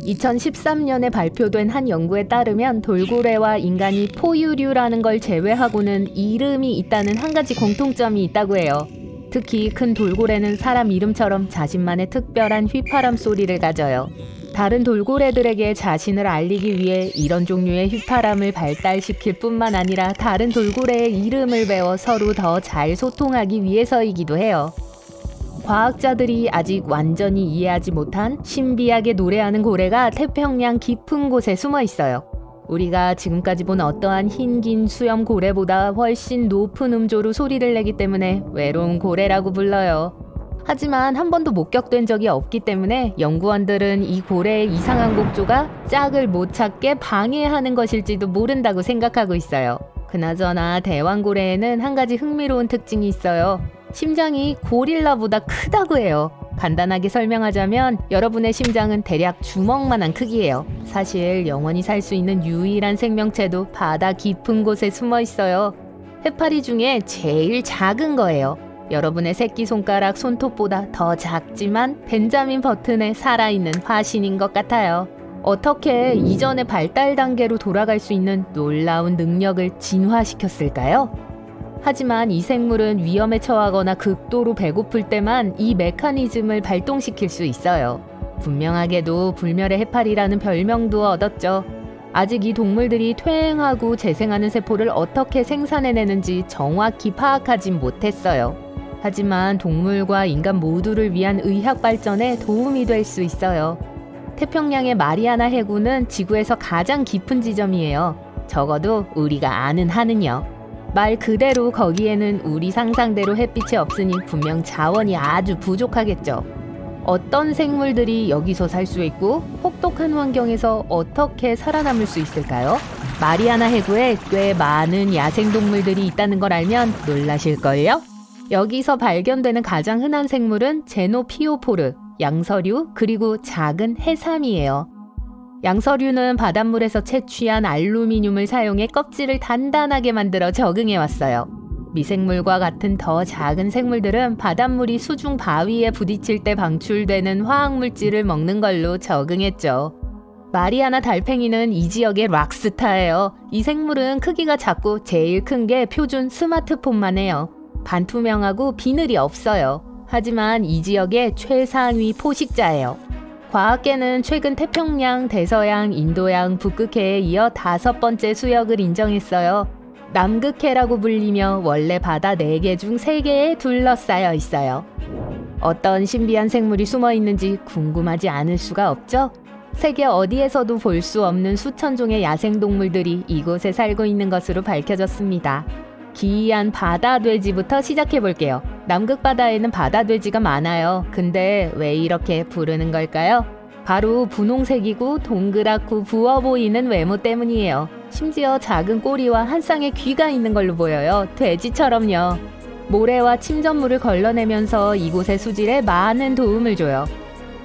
2013년에 발표된 한 연구에 따르면 돌고래와 인간이 포유류라는 걸 제외하고는 이름이 있다는 한 가지 공통점이 있다고 해요. 특히 큰 돌고래는 사람 이름처럼 자신만의 특별한 휘파람 소리를 가져요. 다른 돌고래들에게 자신을 알리기 위해 이런 종류의 휘파람을 발달시킬 뿐만 아니라 다른 돌고래의 이름을 배워 서로 더 잘 소통하기 위해서이기도 해요. 과학자들이 아직 완전히 이해하지 못한 신비하게 노래하는 고래가 태평양 깊은 곳에 숨어 있어요. 우리가 지금까지 본 어떠한 흰긴 수염 고래보다 훨씬 높은 음조로 소리를 내기 때문에 외로운 고래라고 불러요. 하지만 한 번도 목격된 적이 없기 때문에 연구원들은 이 고래의 이상한 곡조가 짝을 못 찾게 방해하는 것일지도 모른다고 생각하고 있어요. 그나저나 대왕고래에는 한 가지 흥미로운 특징이 있어요. 심장이 고릴라보다 크다고 해요. 간단하게 설명하자면 여러분의 심장은 대략 주먹만한 크기예요. 사실 영원히 살 수 있는 유일한 생명체도 바다 깊은 곳에 숨어 있어요. 해파리 중에 제일 작은 거예요. 여러분의 새끼손가락 손톱보다 더 작지만 벤자민 버튼에 살아있는 화신인 것 같아요. 어떻게 이전의 발달 단계로 돌아갈 수 있는 놀라운 능력을 진화시켰을까요? 하지만 이 생물은 위험에 처하거나 극도로 배고플 때만 이 메커니즘을 발동시킬 수 있어요. 분명하게도 불멸의 해파리라는 별명도 얻었죠. 아직 이 동물들이 퇴행하고 재생하는 세포를 어떻게 생산해내는지 정확히 파악하진 못했어요. 하지만 동물과 인간 모두를 위한 의학 발전에 도움이 될 수 있어요. 태평양의 마리아나 해구는 지구에서 가장 깊은 지점이에요. 적어도 우리가 아는 한은요. 말 그대로 거기에는 우리 상상대로 햇빛이 없으니 분명 자원이 아주 부족하겠죠. 어떤 생물들이 여기서 살 수 있고 혹독한 환경에서 어떻게 살아남을 수 있을까요? 마리아나 해구에 꽤 많은 야생동물들이 있다는 걸 알면 놀라실걸요? 여기서 발견되는 가장 흔한 생물은 제노피오포르, 양서류, 그리고 작은 해삼이에요. 양서류는 바닷물에서 채취한 알루미늄을 사용해 껍질을 단단하게 만들어 적응해왔어요. 미생물과 같은 더 작은 생물들은 바닷물이 수중 바위에 부딪힐 때 방출되는 화학물질을 먹는 걸로 적응했죠. 마리아나 달팽이는 이 지역의 락스타예요. 이 생물은 크기가 작고 제일 큰 게 표준 스마트폰만 해요. 반투명하고 비늘이 없어요. 하지만 이 지역의 최상위 포식자예요. 과학계는 최근 태평양, 대서양, 인도양, 북극해에 이어 5번째 수역을 인정했어요. 남극해라고 불리며 원래 바다 4개 중 3개에 둘러싸여 있어요. 어떤 신비한 생물이 숨어 있는지 궁금하지 않을 수가 없죠? 세계 어디에서도 볼 수 없는 수천 종의 야생동물들이 이곳에 살고 있는 것으로 밝혀졌습니다. 기이한 바다돼지부터 시작해볼게요. 남극바다에는 바다돼지가 많아요. 근데 왜 이렇게 부르는 걸까요? 바로 분홍색이고 동그랗고 부어 보이는 외모 때문이에요. 심지어 작은 꼬리와 한 쌍의 귀가 있는 걸로 보여요. 돼지처럼요. 모래와 침전물을 걸러내면서 이곳의 수질에 많은 도움을 줘요.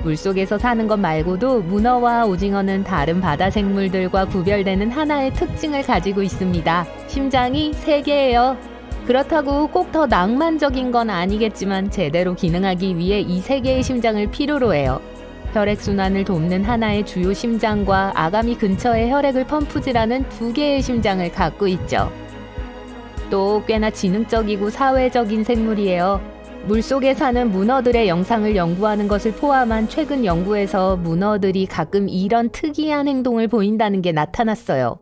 물속에서 사는 것 말고도 문어와 오징어는 다른 바다 생물들과 구별되는 하나의 특징을 가지고 있습니다. 심장이 3개예요. 그렇다고 꼭 더 낭만적인 건 아니겠지만 제대로 기능하기 위해 이 3개의 심장을 필요로 해요. 혈액순환을 돕는 하나의 주요 심장과 아가미 근처에 혈액을 펌프질하는 2개의 심장을 갖고 있죠. 또 꽤나 지능적이고 사회적인 생물이에요. 물속에 사는 문어들의 영상을 연구하는 것을 포함한 최근 연구에서 문어들이 가끔 이런 특이한 행동을 보인다는 게 나타났어요.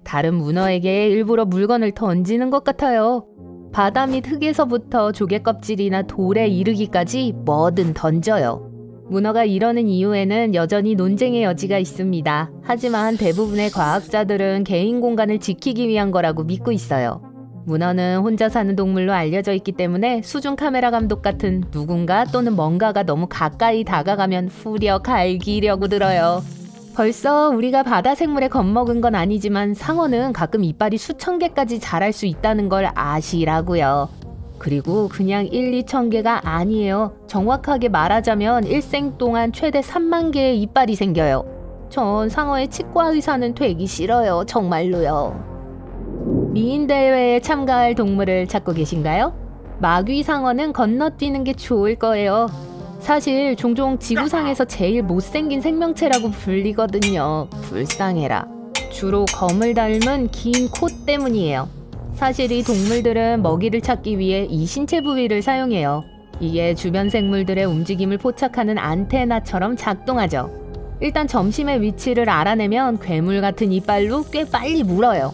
다른 문어에게 일부러 물건을 던지는 것 같아요. 바다 및 흙에서부터 조개껍질이나 돌에 이르기까지 뭐든 던져요. 문어가 이러는 이유에는 여전히 논쟁의 여지가 있습니다. 하지만 대부분의 과학자들은 개인 공간을 지키기 위한 거라고 믿고 있어요. 문어는 혼자 사는 동물로 알려져 있기 때문에 수중 카메라 감독 같은 누군가 또는 뭔가가 너무 가까이 다가가면 후려 갈기려고 들어요. 벌써 우리가 바다 생물에 겁먹은 건 아니지만 상어는 가끔 이빨이 수천 개까지 자랄 수 있다는 걸 아시라고요. 그리고 그냥 1-2천 개가 아니에요. 정확하게 말하자면 일생 동안 최대 3만 개의 이빨이 생겨요. 전 상어의 치과 의사는 되기 싫어요. 정말로요. 미인 대회에 참가할 동물을 찾고 계신가요? 마귀상어는 건너뛰는 게 좋을 거예요. 사실 종종 지구상에서 제일 못생긴 생명체라고 불리거든요. 불쌍해라. 주로 검을 닮은 긴 코 때문이에요. 사실 이 동물들은 먹이를 찾기 위해 이 신체 부위를 사용해요. 이게 주변 생물들의 움직임을 포착하는 안테나처럼 작동하죠. 일단 점심의 위치를 알아내면 괴물 같은 이빨로 꽤 빨리 물어요.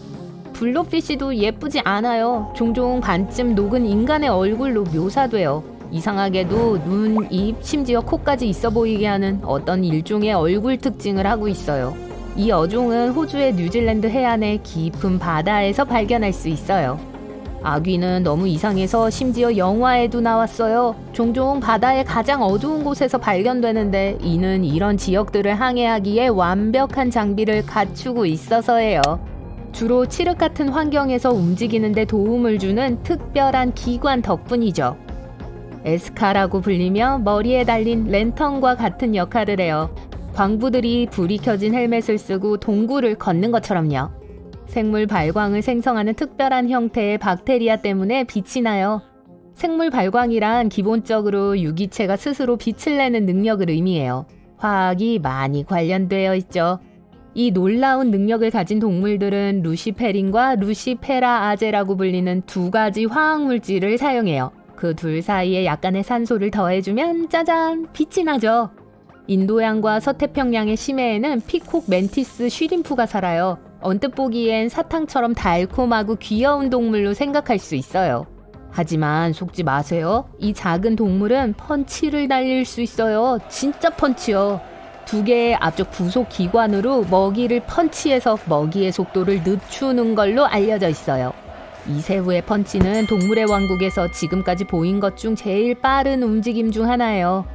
블로피쉬도 예쁘지 않아요. 종종 반쯤 녹은 인간의 얼굴로 묘사돼요. 이상하게도 눈, 입, 심지어 코까지 있어 보이게 하는 어떤 일종의 얼굴 특징을 하고 있어요. 이 어종은 호주의 뉴질랜드 해안의 깊은 바다에서 발견할 수 있어요. 아귀는 너무 이상해서 심지어 영화에도 나왔어요. 종종 바다의 가장 어두운 곳에서 발견되는데 이는 이런 지역들을 항해하기에 완벽한 장비를 갖추고 있어서예요. 주로 칠흑 같은 환경에서 움직이는 데 도움을 주는 특별한 기관 덕분이죠. 에스카라고 불리며 머리에 달린 랜턴과 같은 역할을 해요. 광부들이 불이 켜진 헬멧을 쓰고 동굴을 걷는 것처럼요. 생물 발광을 생성하는 특별한 형태의 박테리아 때문에 빛이 나요. 생물 발광이란 기본적으로 유기체가 스스로 빛을 내는 능력을 의미해요. 화학이 많이 관련되어 있죠. 이 놀라운 능력을 가진 동물들은 루시페린과 루시페라아제라고 불리는 두 가지 화학물질을 사용해요. 그 둘 사이에 약간의 산소를 더해주면 짜잔! 빛이 나죠. 인도양과 서태평양의 심해에는 피콕 멘티스 쉬림프가 살아요. 언뜻 보기엔 사탕처럼 달콤하고 귀여운 동물로 생각할 수 있어요. 하지만 속지 마세요. 이 작은 동물은 펀치를 날릴 수 있어요. 진짜 펀치요. 두 개의 앞쪽 부속 기관으로 먹이를 펀치해서 먹이의 속도를 늦추는 걸로 알려져 있어요. 이세후의 펀치는 동물의 왕국에서 지금까지 보인 것 중 제일 빠른 움직임 중 하나예요.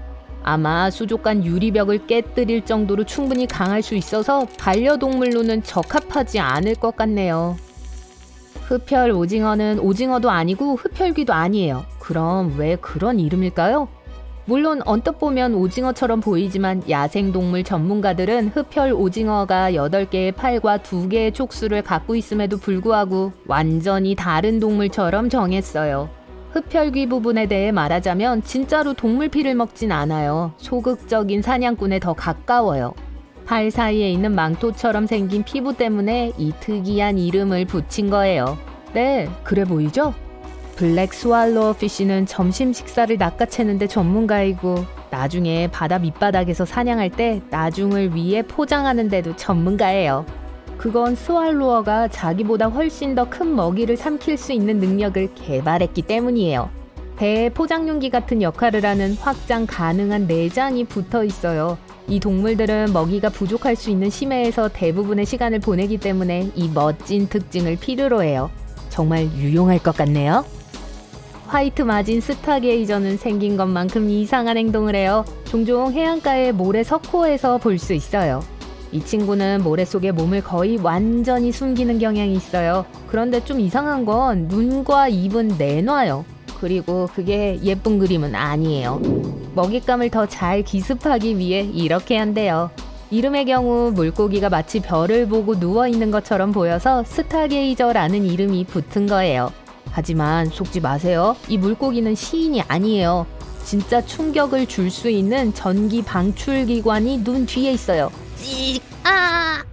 아마 수족관 유리벽을 깨뜨릴 정도로 충분히 강할 수 있어서 반려동물로는 적합하지 않을 것 같네요. 흡혈 오징어는 오징어도 아니고 흡혈귀도 아니에요. 그럼 왜 그런 이름일까요? 물론 언뜻 보면 오징어처럼 보이지만 야생동물 전문가들은 흡혈 오징어가 8개의 팔과 2개의 촉수를 갖고 있음에도 불구하고 완전히 다른 동물처럼 정했어요. 흡혈귀 부분에 대해 말하자면 진짜로 동물 피를 먹진 않아요. 소극적인 사냥꾼에 더 가까워요. 팔 사이에 있는 망토처럼 생긴 피부 때문에 이 특이한 이름을 붙인 거예요. 네, 그래 보이죠? 블랙 스왈로어 피쉬는 점심 식사를 낚아채는데 전문가이고 나중에 바다 밑바닥에서 사냥할 때 나중을 위해 포장하는 데도 전문가예요. 그건 스왈로어가 자기보다 훨씬 더 큰 먹이를 삼킬 수 있는 능력을 개발했기 때문이에요. 배에 포장용기 같은 역할을 하는 확장 가능한 내장이 붙어 있어요. 이 동물들은 먹이가 부족할 수 있는 심해에서 대부분의 시간을 보내기 때문에 이 멋진 특징을 필요로 해요. 정말 유용할 것 같네요. 화이트 마진 스타게이저는 생긴 것만큼 이상한 행동을 해요. 종종 해안가의 모래 석호에서 볼 수 있어요. 이 친구는 모래 속에 몸을 거의 완전히 숨기는 경향이 있어요. 그런데 좀 이상한 건 눈과 입은 내놔요. 그리고 그게 예쁜 그림은 아니에요. 먹잇감을 더 잘 기습하기 위해 이렇게 한대요. 이름의 경우 물고기가 마치 별을 보고 누워있는 것처럼 보여서 스타게이저라는 이름이 붙은 거예요. 하지만 속지 마세요. 이 물고기는 시인이 아니에요. 진짜 충격을 줄 수 있는 전기 방출기관이 눈 뒤에 있어요. 찍! 아!